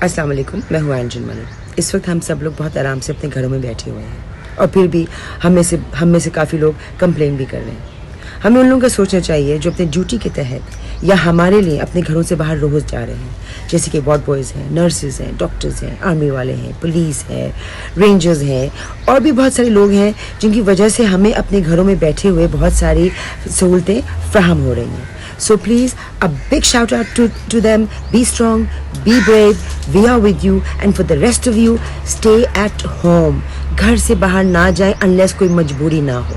अस्सलाम वालेकुम, मैं हूँ एंजल मलिक। इस वक्त हम सब लोग बहुत आराम से अपने घरों में बैठे हुए हैं और फिर भी हम में से काफ़ी लोग कंप्लेन भी कर रहे हैं। हमें उन लोगों का सोचना चाहिए जो अपने ड्यूटी के तहत या हमारे लिए अपने घरों से बाहर रोज़ जा रहे हैं, जैसे कि वार्ड बॉयज़ हैं, नर्सेज हैं, डॉक्टर्स हैं, आर्मी वाले हैं, पुलिस है, रेंजर्स हैं और भी बहुत सारे लोग हैं जिनकी वजह से हमें अपने घरों में बैठे हुए बहुत सारी सहूलतें फ्राहम हो रही हैं. So please, a big shout out to them. Be strong, be brave. We are with you. And for the rest of you, stay at home. घर से बाहर ना जाएं unless कोई मजबूरी ना हो.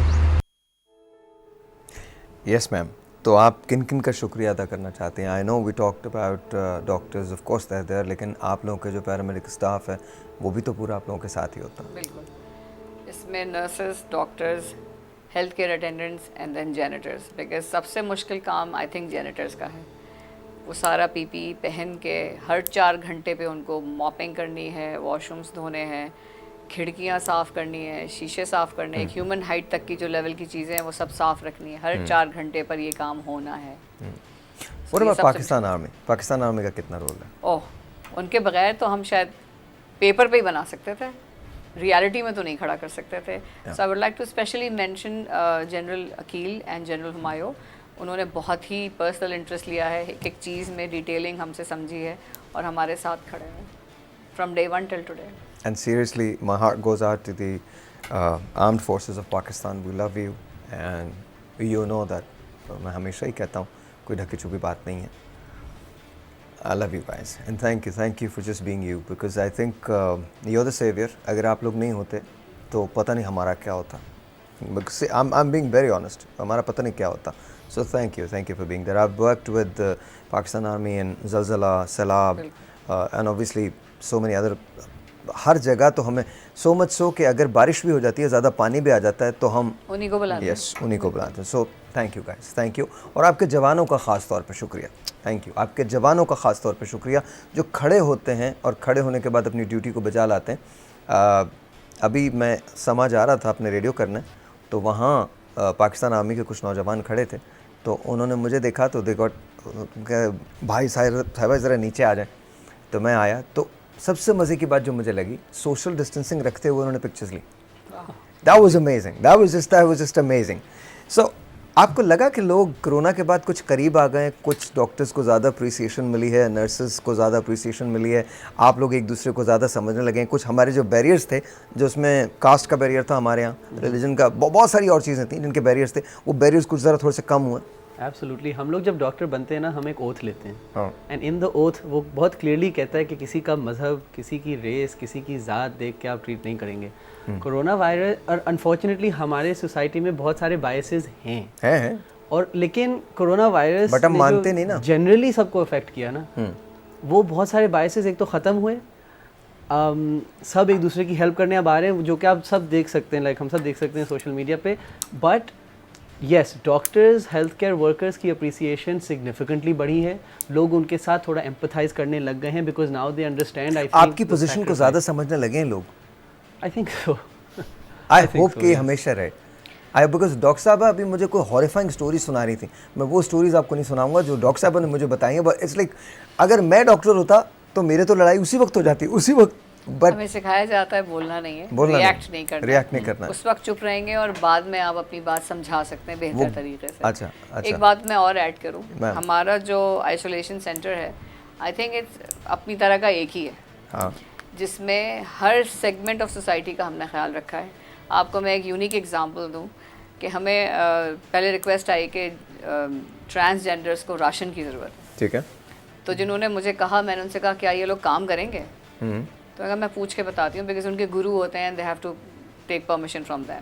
यस मैम, तो आप किन किन का शुक्रिया अदा करना चाहते हैं? I know we talked about doctors, of course they are there, लेकिन आप लोगों के जो पैरामेडिक स्टाफ है वो भी तो पूरा आप लोगों के साथ ही होता है. बिल्कुल, इसमें nurses, doctors, health care attendants and then janitors, because सबसे मुश्किल काम आई थिंक जेनिटर्स का है. वो सारा पीपी पहन के हर 4 घंटे पे उनको मॉपिंग करनी है, वॉशरूम्स धोने हैं, खिड़कियाँ साफ़ करनी है, शीशे साफ़ करने हैं, ह्यूमन हाइट तक की जो लेवल की चीज़ें हैं वो सब साफ़ रखनी है. हर 4 घंटे पर ये काम होना है. और अब पाकिस्तान आर्मी का कितना रोल है? ओह, उनके बगैर तो हम शायद पेपर पे ही बना सकते थे, रियलिटी में तो नहीं खड़ा कर सकते थे. So I would like to specially mention general Aqeel and general Humayun. उन्होंने बहुत ही पर्सनल इंटरेस्ट लिया है, एक एक चीज़ में डिटेलिंग हमसे समझी है और हमारे साथ खड़े हैं from day 1 till today. And seriously, my heart goes out to the armed forces of Pakistan. We love you and you know that. मैं हमेशा ही कहता हूँ, कोई ढकी छुपी बात नहीं है. I love you guys and thank you for just being you, because I think you're the savior. अगर आप लोग नहीं होते तो पता नहीं हमारा क्या होता. Because I'm being very honest, हमारा पता नहीं क्या होता. So thank you for being there. I've worked with the Pakistan Army in Zalzala, Salab, and obviously so many other. हर जगह तो हमें so much so कि अगर बारिश भी हो जाती है, ज़्यादा पानी भी आ जाता है तो हम उन्हीं को बुलाते हैं. यस, उन्हीं को बुलाते हैं. So thank you guys, thank you. और आपके जवानों का ख़ास तौर पे शुक्रिया. थैंक यू, आपके जवानों का ख़ास तौर पे शुक्रिया जो खड़े होते हैं और खड़े होने के बाद अपनी ड्यूटी को बजा लाते हैं. अभी मैं समा जा रहा था अपने रेडियो करने, तो वहाँ पाकिस्तान आर्मी के कुछ नौजवान खड़े थे, तो उन्होंने मुझे देखा तो दे गॉट भाई साहब ज़रा नीचे आ जाएँ. तो मैं आया, तो सबसे मज़े की बात जो मुझे लगी, सोशल डिस्टेंसिंग रखते हुए उन्होंने पिक्चर्स ली. That was amazing, that was just amazing. So आपको लगा कि लोग कोरोना के बाद कुछ करीब आ गए, कुछ डॉक्टर्स को ज़्यादा अप्रिसिएशन मिली है, नर्सेस को ज़्यादा अप्रिसिएशन मिली है, आप लोग एक दूसरे को ज़्यादा समझने लगे हैं. कुछ हमारे जो बैरियर्स थे, जो उसमें कास्ट का बैरियर था हमारे यहाँ, रिलीजन का, बहुत सारी और चीज़ें थी जिनके बैरियर्स थे, वो बैरियर्स कुछ ज़रा थोड़े से कम हुए. एब्सोल्युटली. हम लोग जब डॉक्टर बनते हैं ना, हम एक ओथ लेते हैं, एंड इन द ओथ वो बहुत क्लियरली कहता है कि किसी का मज़हब, किसी की रेस, किसी की ज़ात देख के आप ट्रीट नहीं करेंगे. कोरोना वायरस, और अनफॉर्चुनेटली हमारे सोसाइटी में बहुत सारे बायसेस हैं और लेकिन कोरोना वायरस बट हम मानते नहीं ना, जनरली सबको अफेक्ट किया ना, वो बहुत सारे बायसेस एक तो ख़त्म हुए. सब एक दूसरे की हेल्प करने अब आ रहे हैं, जो कि आप सब देख सकते हैं, लाइक हम सब देख सकते हैं सोशल मीडिया पे. But yes, doctors, health care workers की अप्रिसिएशन सिग्निफिकेंटली बढ़ी है. लोग उनके साथ थोड़ा एम्पथाइज करने लग गए हैं, because now they understand. I think आपकी पोजीशन को ज़्यादा समझने लगे हैं लोग. I think so. I hope कि हमेशा रहे. बिकॉज डॉक्टर साहबा अभी मुझे कोई हॉरिफाइंग स्टोरी सुना रही थी. मैं वो स्टोरीज आपको नहीं सुनाऊंगा जो डॉक्टर साहबा ने मुझे बताई है. बट इट्स लाइक अगर मैं डॉक्टर होता तो मेरे तो लड़ाई उसी वक्त हो जाती, उसी वक्त. बट हमें सिखाया जाता है बोलना नहीं है, रिएक्ट नहीं करना. उस वक्त चुप रहेंगे और बाद में आप अपनी बात समझा सकते हैं बेहतर तरीके से. अच्छा. एक बात मैं और ऐड करूं, हमारा जो आइसोलेशन सेंटर है, आई थिंक इट्स अपनी तरह का एक ही है, जिसमें हर सेगमेंट ऑफ सोसाइटी का हमने ख्याल रखा है. आपको मैं एक यूनिक एग्जांपल दूं कि हमें पहले रिक्वेस्ट आई कि ट्रांसजेंडर्स को राशन की ज़रूरत है. ठीक है. तो जिन्होंने मुझे कहा, मैंने उनसे कहा क्या ये लोग काम करेंगे? तो अगर मैं पूछ के बताती हूँ, बिकॉज उनके गुरु होते हैं, they have to take permission from them.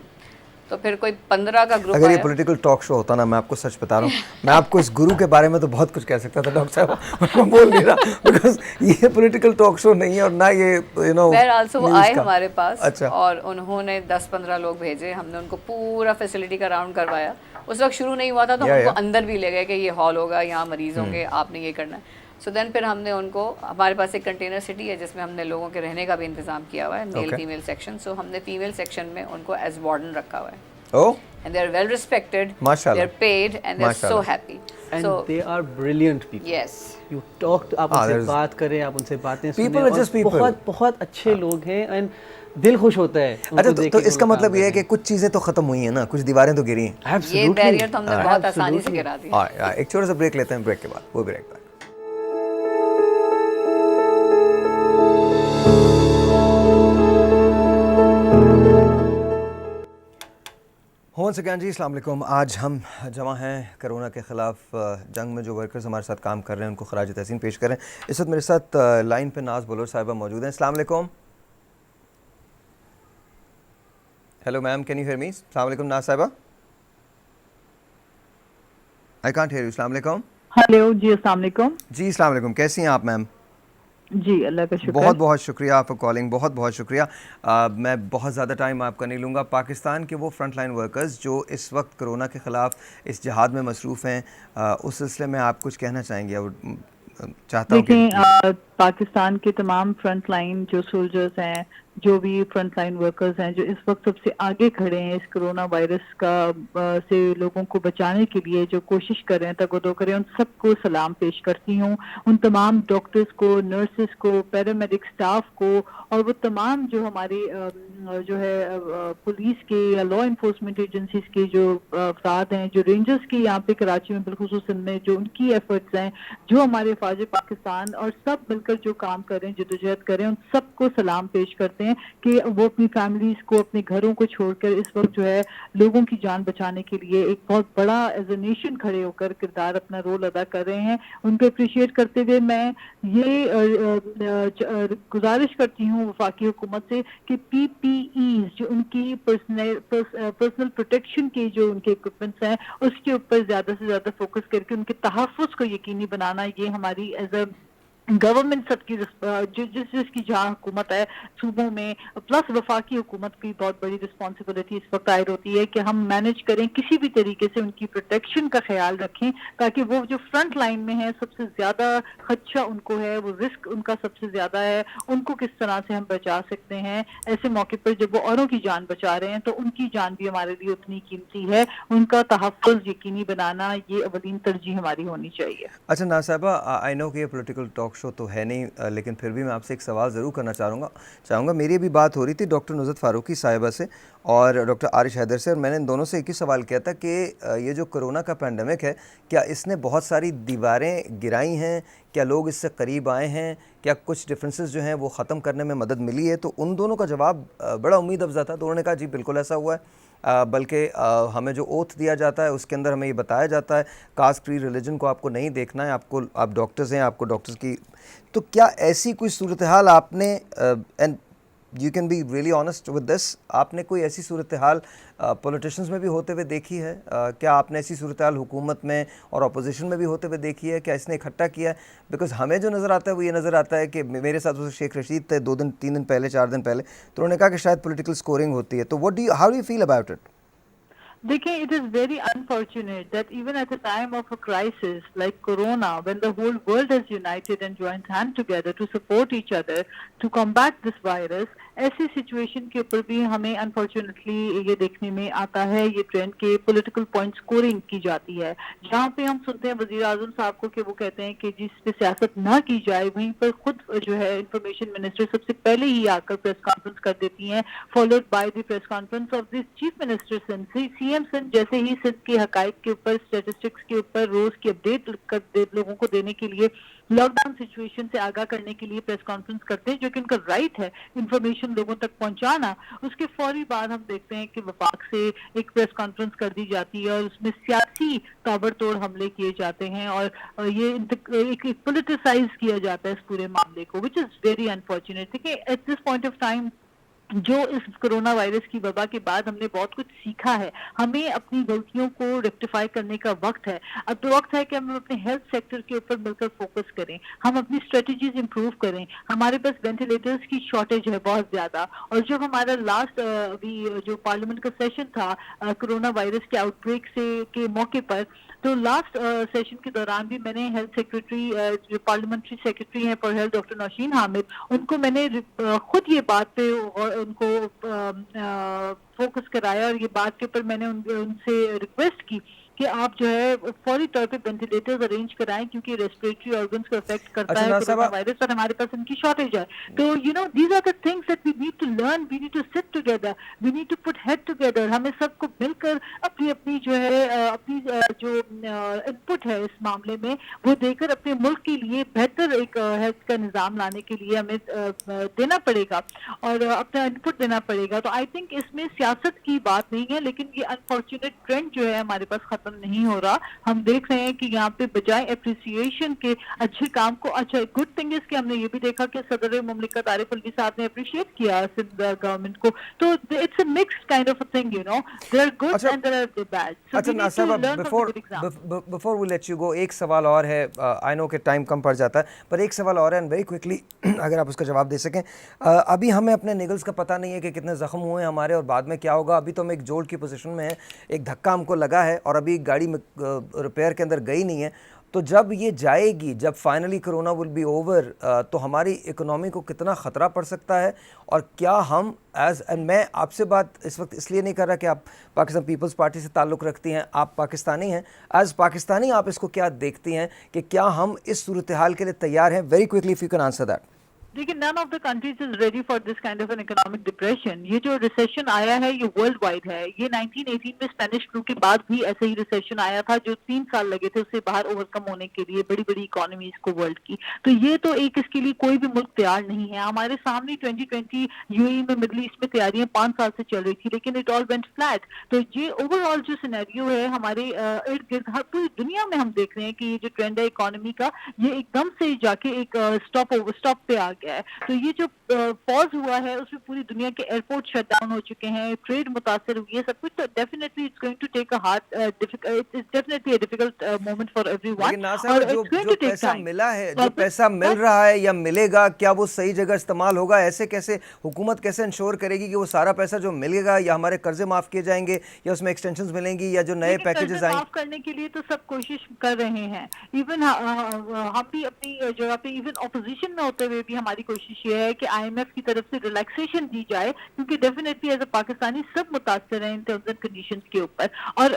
तो फिर कोई 15 का ग्रुप. अगर ये पॉलिटिकल टॉक शो होता ना, मैं आपको सच बता रहा हूँ, मैं आपको इस गुरु के बारे में तो बहुत कुछ कह सकता था डॉक्टर साहब, मैं बोल नहीं रहा, बिकॉज ये पॉलिटिकल टॉक शो नहीं है और ना ये यू नो. बहरहाल वो आए हमारे पास. अच्छा. और उन्होंने 10-15 लोग भेजे, हमने उनको पूरा फैसिलिटी का राउंड करवाया. उस वक्त शुरू नहीं हुआ था तो हमको अंदर भी ले गए कि ये हॉल होगा, यहाँ मरीज होंगे, आपने ये करना है. सो देन फिर हमने उनको, हमारे पास एक कंटेनर सिटी है जिसमें हमने लोगों के रहने का भी इंतज़ाम किया हुआ है, मेल फीमेल सेक्शन. सो हमने फीमेल सेक्शन में उनको एज वार्डन रखा हुआ है. Oh, and they're well respected, Mashallah. they're paid, and they're so Mashallah. happy. And So they are brilliant people. yes, You talk to, آپ ان سے there's- بات کریں, آپ ان سے باتیں سنیں, People are اور just people. بہت بہت اچھے لوگ ہیں, and دل خوش ہوتا ہے ان اچھا کو دیکھ تو کے اس کا مطلب یہ ہے کہ کچھ چیزیں تو ختم ہوئی ہیں نا, کچھ دیواریں تو گری ہیں. یہ بیریئر تو ہم نے بہت آسانی سے گرا دیا. ایک چھوٹا سا بریک لیتے ہیں, بریک کے بعد وہ بریک بیک. ہون سکان جی, السلام علیکم. آج ہم جمع ہیں کرونا کے خلاف جنگ میں جو ورکرز ہمارے ساتھ کام کر رہے ہیں ان کو خراج تحسین پیش کریں. اس وقت میرے ساتھ لائن پہ ناز بلور صاحبہ موجود ہیں. السلام علیکم. Hello ma'am, can you hear me? السلام علیکم ناز صاحبہ. I can't hear you. السلام علیکم. ہیلو جی, السلام علیکم. جی السلام علیکم, کیسی ہیں آپ میم؟ جی اللہ کا شکر. بہت بہت شکریہ آپ کا کالنگ, بہت بہت شکریہ. میں بہت زیادہ ٹائم آپ کا نہیں لوں گا. پاکستان کے وہ فرنٹ لائن ورکرز جو اس وقت کرونا کے خلاف اس جہاد میں مصروف ہیں, اس سلسلے میں آپ کچھ کہنا چاہیں گے؟ چاہتا ہوں کہ دیکھیں, پاکستان کے تمام فرنٹ لائن جو سولجرز ہیں, جو بھی فرنٹ لائن ورکرز ہیں, جو اس وقت سب سے آگے کھڑے ہیں اس کرونا وائرس کا سے لوگوں کو بچانے کے لیے, جو کوشش کر رہے ہیں, تگ و دو کریں, ان سب کو سلام پیش کرتی ہوں. ان تمام ڈاکٹرز کو, نرسز کو, پیرامیڈک سٹاف کو, اور وہ تمام جو ہماری جو ہے پولیس کے یا لا انفورسمنٹ ایجنسیز کے جو افراد ہیں, جو رینجرز کی یہاں پہ کراچی میں بالخصوص میں جو ان کی ایفرٹس ہیں, جو ہمارے فوج پاکستان اور سب مل کر جو کام کر رہے ہیں, جدوجہد کر رہے ہیں, ان سب کو سلام پیش کرتے ہیں کہ وہ اپنی فیملیز کو, اپنے گھروں کو چھوڑ کر اس وقت جو ہے لوگوں کی جان بچانے کے لیے ایک بہت بڑا ایز اے نیشن کھڑے ہو کر کردار, اپنا رول ادا کر رہے ہیں. ان کو اپریشیٹ کرتے ہوئے میں یہ گزارش کرتی ہوں وفاقی حکومت سے کہ پی پی ایز جو ان کی پرسنل پروٹیکشن کے جو ان کے اکوپمنٹس ہیں, اس کے اوپر زیادہ سے زیادہ فوکس کر کے ان کے تحفظ کو یقینی بنانا, یہ ہماری ایز اے گورنمنٹ سب کی جس کی جہاں حکومت ہے صوبوں میں پلس وفاقی حکومت کی بہت بڑی رسپانسبلٹی اس وقت عائد ہوتی ہے کہ ہم مینج کریں, کسی بھی طریقے سے ان کی پروٹیکشن کا خیال رکھیں, تاکہ وہ جو فرنٹ لائن میں ہیں سب سے زیادہ خدشہ ان کو ہے, وہ رسک ان کا سب سے زیادہ ہے, ان کو کس طرح سے ہم بچا سکتے ہیں ایسے موقع پر جب وہ اوروں کی جان بچا رہے ہیں, تو ان کی جان بھی ہمارے لیے اتنی قیمتی ہے. ان کا تحفظ یقینی بنانا یہ اولین ترجیح ہماری ہونی چاہیے. اچھا ناز صاحبہ, آئی نو کہ یہ پولیٹیکل ٹاک شو تو ہے نہیں, لیکن پھر بھی میں آپ سے ایک سوال ضرور کرنا چاہوں گا. میری بھی بات ہو رہی تھی ڈاکٹر نصرت فاروقی صاحبہ سے اور ڈاکٹر عارش حیدر سے, اور میں نے ان دونوں سے ایک ہی سوال کیا تھا کہ یہ جو کرونا کا پینڈیمک ہے, کیا اس نے بہت ساری دیواریں گرائی ہیں, کیا لوگ اس سے قریب آئے ہیں, کیا کچھ ڈفرینسز جو ہیں وہ ختم کرنے میں مدد ملی ہے؟ تو ان دونوں کا جواب بڑا امید افزا تھا. تو انہوں نے کہا جی بالکل ایسا ہوا ہے, بلکہ ہمیں جو اوتھ دیا جاتا ہے اس کے اندر ہمیں یہ بتایا جاتا ہے کاسٹ کری ریلیجن کو آپ کو نہیں دیکھنا ہے, آپ ڈاکٹرز ہیں, آپ کو ڈاکٹرز کی. تو کیا ایسی کوئی صورتحال آپ نے, and you can be really honest with this, آپ نے کوئی ایسی صورتحال پولیٹیشنز میں بھی ہوتے ہوئے دیکھی ہے؟ کیا آپ نے ایسی صورتحال حکومت میں اور اپوزیشن میں بھی ہوتے ہوئے دیکھی ہے؟ کیا اس نے اکٹھا کیا ہے؟ بیکاز ہمیں جو نظر آتا ہے وہ یہ نظر آتا ہے کہ میرے ساتھ شیخ رشید تھے 2 دن 3 دن پہلے 4 دن پہلے, تو انہوں نے کہا کہ شاید پولیٹیکل سکورنگ ہوتی ہے. تو how do you feel about it? دیکھیں, it is very unfortunate that even at a time of a crisis like corona, when the whole world has united and joined hands together to support each other to combat this virus, ایسی situation کے اوپر بھی ہمیں unfortunately یہ دیکھنے میں آتا ہے یہ ٹرینڈ کے پولیٹیکل پوائنٹ سکورنگ کی جاتی ہے. جہاں پہ ہم سنتے ہیں وزیر اعظم صاحب کو کہ وہ کہتے ہیں کہ جس پہ سیاست نہ کی جائے, وہیں پر خود جو ہے انفارمیشن منسٹر سب سے پہلے ہی آ کر پریس کانفرنس کر دیتی ہیں, followed by the press conference of the chief minister Sindh. C M Sindh جیسے ہی سندھ کے حقائق کے اوپر, اسٹیٹسٹکس کے اوپر روز کی اپڈیٹ لوگوں کو دینے کے لیے, لاک ڈاؤن سچویشن سے آگاہ کرنے کے لیے پریس کانفرنس کرتے ہیں, جو کہ ان کا رائٹ ہے انفارمیشن لوگوں تک پہنچانا. اس کے فوری بعد ہم دیکھتے ہیں کہ وفاق سے ایک پریس کانفرنس کر دی جاتی ہے اور اس میں سیاسی تابڑ توڑ حملے کیے جاتے ہیں اور یہ ایک پولیٹیسائز کیا جاتا ہے اس پورے معاملے کو, وچ از ویری انفارچونیٹ. دیکھیں, at this point of time جو اس کرونا وائرس کی وبا کے بعد ہم نے بہت کچھ سیکھا ہے. ہمیں اپنی غلطیوں کو ریکٹیفائی کرنے کا وقت ہے. اب تو وقت ہے کہ ہم اپنے ہیلتھ سیکٹر کے اوپر مل کر فوکس کریں, ہم اپنی اسٹریٹجیز امپروو کریں. ہمارے پاس وینٹیلیٹرز کی شارٹیج ہے بہت زیادہ, اور جب ہمارا لاسٹ ابھی جو پارلیمنٹ کا سیشن تھا کرونا وائرس کے آؤٹ بریک سے کے موقع پر, تو لاسٹ سیشن کے دوران بھی میں نے ہیلتھ سیکرٹری, جو پارلیمنٹری سیکرٹری ہیں for health doctor Nosheen Hamid, ان کو میں نے خود یہ بات پہ ان کو फोकस कराया और ये बात के ऊपर मैंने उनसे रिक्वेस्ट की कि आप जो है फौरी तौर पे वेंटिलेटर्स अरेंज कराएं क्योंकि रेस्पिरेटरी ऑर्गन्स को अफेक्ट करता है कोरोना वायरस और हमारे पास इनकी शॉर्टेज है. तो you know these are the things that we need to learn, we need to sit together, we need to put head together. हमें सबको मिलकर अपनी अपनी जो है अपनी जो इनपुट है इस मामले में वो देकर अपने मुल्क के लिए बेहतर एक हेल्थ का निज़ाम लाने के लिए हमें देना पड़ेगा और अपना इनपुट देना पड़ेगा. तो आई थिंक इसमें सियासत की बात नहीं है, लेकिन ये अनफॉर्चुनेट ट्रेंड जो है हमारे पास खत्म नहीं हो रहा. हम देख रहे हैं कि यहाँ पे बजाय अप्रिसिएशन के अच्छे काम को, अच्छा गुड थिंग इज कि हमने ये भी देखा कि सदर मुमलिकत आरिफ अलवी साहब ने अप्रिशिएट किया सिंध गवर्नमेंट को. तो it's a mixed kind of a thing, you know, there are good and there are bad. अच्छा Nasiba, before we let you go, एक सवाल और है. आई नो कि टाइम कम पड़ जाता है, पर एक सवाल और है एंड वेरी क्विकली अगर आप उसका जवाब दे सकें. अभी हमें अपने निगल्स का पता नहीं है कि कितने ज़ख्म हुए हमारे और बाद में क्या होगा. अभी तो हम एक जोड़ की पोजीशन में है, एक धक्का हमको लगा है और अभी गाड़ी में रिपेयर के अंदर गई नहीं है. तो जब ये जाएगी, जब finally corona will be over, तो हमारी इकोनॉमी को कितना ख़तरा पड़ सकता है और क्या हम एंड मैं आपसे बात इस वक्त इसलिए नहीं कर रहा कि आप पाकिस्तान पीपल्स पार्टी से ताल्लुक़ रखती हैं, आप पाकिस्तानी हैं. एज़ पाकिस्तानी आप इसको क्या देखती हैं कि क्या हम इस सूरत हाल के लिए तैयार हैं? Very quickly if you can answer that. देखिए, none of the countries is ready for this kind of an economic depression. ये जो रिसेशन आया है ये वर्ल्ड वाइड है. ये 1918 में स्पेनिश फ्लू के बाद भी ऐसे ही रिसेशन आया था जो 3 साल लगे थे उससे बाहर ओवरकम होने के लिए बड़ी बड़ी इकोनॉमीज को वर्ल्ड की. तो ये तो एक इसके लिए कोई भी मुल्क तैयार नहीं है. हमारे सामने 2020 यूएई में मिडल ईस्ट में तैयारियां 5 साल से चल रही थी, लेकिन इट ऑल वेंट फ्लैट. तो ये ओवरऑल जो सिनेरियो है हमारे इर्द गिर्द हर पूरी दुनिया में हम देख रहे हैं कि ये जो ट्रेंड है इकोनॉमी का ये एकदम से जाके एक स्टॉप पे आ गया है. तो ये जो पॉज हुआ है उसमें पूरी दुनिया के एयरपोर्ट शट डाउन हो चुके हैं, ट्रेड मुतासर हुई है, सब कुछ. तो definitely it's going to take a hard it's definitely a difficult moment for everyone. लेकिन नासिर, जो पैसा मिला है, जो पैसा मिल रहा है या मिलेगा, क्या वो सही जगह इस्तेमाल होगा? ऐसे कैसे हुकूमत कैसे इंश्योर करेगी कि वो सारा पैसा जो मिलेगा या हमारे कर्जे माफ़ किए जाएंगे या उसमें एक्सटेंशंस मिलेंगी या जो नए पैकेजेस आएंगे? माफ करने के लिए तो सब कोशिश कर रहे हैं. इवन हम भी अपनी जगह पे इवन अपोजिशन में होते हुए भी हमारी कोशिश ये है कि आईएमएफ की तरफ से रिलैक्सेशन दी जाए क्योंकि डेफिनेटली एज अ पाकिस्तानी सब मुतासर हैं इन टर्म्स एंड कंडीशंस के ऊपर. और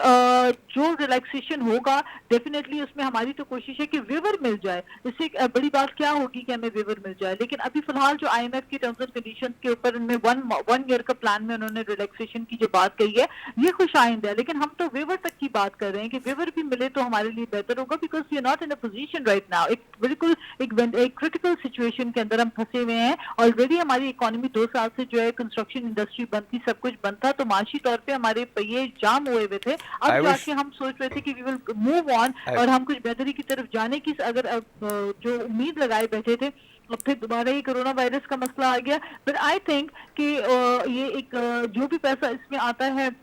जो रिलैक्सेशन होगा डेफिनेटली उसमें हमारी तो कोशिश है कि वेवर मिल जाए. इससे बड़ी बात क्या होगी कि हमें वेवर मिल जाए. लेकिन अभी फिलहाल जो आईएमएफ की टर्म्स एंड कंडीशंस के ऊपर उनमें वन ईयर का प्लान में उन्होंने रिलैक्सेशन की जो बात कही है ये खुशाइंद है. लेकिन हम तो वेवर तक की बात कर रहे हैं कि वेवर भी मिले तो हमारे लिए बेहतर होगा because we are not in a position right now. बिल्कुल एक क्रिटिकल सिचुएशन के अंदर हम फंसे हुए हैं. ऑलरेडी हमारी इकोनॉमी 2 साल से जो है कंस्ट्रक्शन इंडस्ट्री बंद थी, सब कुछ बंद था, तो माशी तौर पे हमारे पहिए जाम हुए हुए थे. अब जाके हम सोच रहे थे कि वी विल मूव ऑन और हम कुछ बेहतरी की तरफ जाने की अगर जो उम्मीद लगाए बैठे थे. अब फिर दोबारा ये कोरोना वायरस का मसला आ गया. बट आई थिंक कि ये एक जो भी पैसा इसमें आता है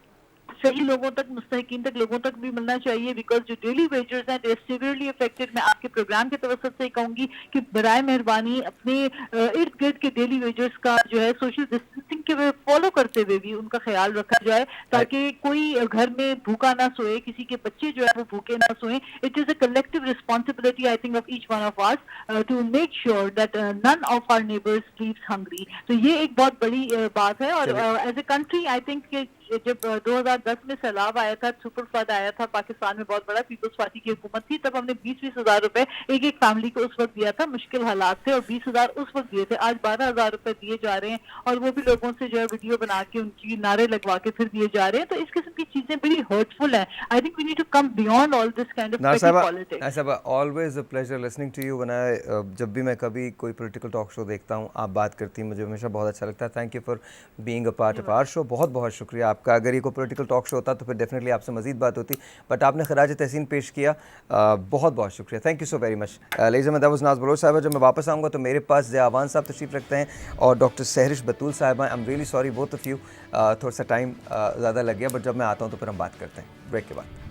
सही लोगों तक, मुस्तहिकीन तक, लोगों तक भी मिलना चाहिए बिकॉज जो डेली वेजर्स हैं दे सीवियरली अफेक्टेड. मैं आपके प्रोग्राम के तवसत से कहूंगी कि बराए मेहरबानी अपने इर्द गिर्द के डेली वेजर्स का जो है सोशल डिस्टेंसिंग के फॉलो करते हुए भी उनका ख्याल रखा जाए ताकि कोई घर में भूखा ना सोए, किसी के बच्चे जो है वो भूखे ना सोए. It is a collective responsibility I think of each one of us to make sure that none of our neighbours leaves hungry. तो ये एक बहुत बड़ी बात है. और as a country I think जब 2010 में सैलाब आया था, सुपर फ्लड आया था पाकिस्तान में, बहुत बड़ा, पीपल्स पार्टी की हुकूमत थी, तब हमने 20-20 हज़ार रुपए एक एक फैमिली को उस वक्त दिया था. मुश्किल हालात थे और 20,000 उस वक्त दिए थे. आज 12,000 रुपए दिए जा रहे हैं और वो भी लोगों से जो है वीडियो बना के उनकी नारे लगवा के फिर दिए जा रहे हैं. तो इस किस्म की चीजें बड़ी हर्टफुल है. I think we need to come beyond all this kind of politics. Nasiba, always a pleasure listening to you. जब भी मैं कभी कोई पॉलिटिकल टॉक शो देखता हूँ, आप बात करती हैं, मुझे हमेशा बहुत अच्छा लगता है. Thank you for being a part of our show. बहुत बहुत शुक्रिया आपका. अगर ये कोई पॉलिटिकल टॉक शो होता तो फिर डेफिनेटली आपसे मजीद बात होती, बट आपने खराज तहसीन पेश किया. बहुत बहुत शुक्रिया. Thank you so very much. Ladies and gentleman, नाज बलोच साहब. जब मैं वापस आऊँगा तो मेरे पास ज़ियावान साहब तशरीफ़ रखते हैं और डॉक्टर सहरिश बतूल साहब. I am really sorry both of you, थोड़ा सा टाइम ज़्यादा लग गया, बट जब मैं आता हूँ तो फिर हम बात करते हैं ब्रेक के बाद.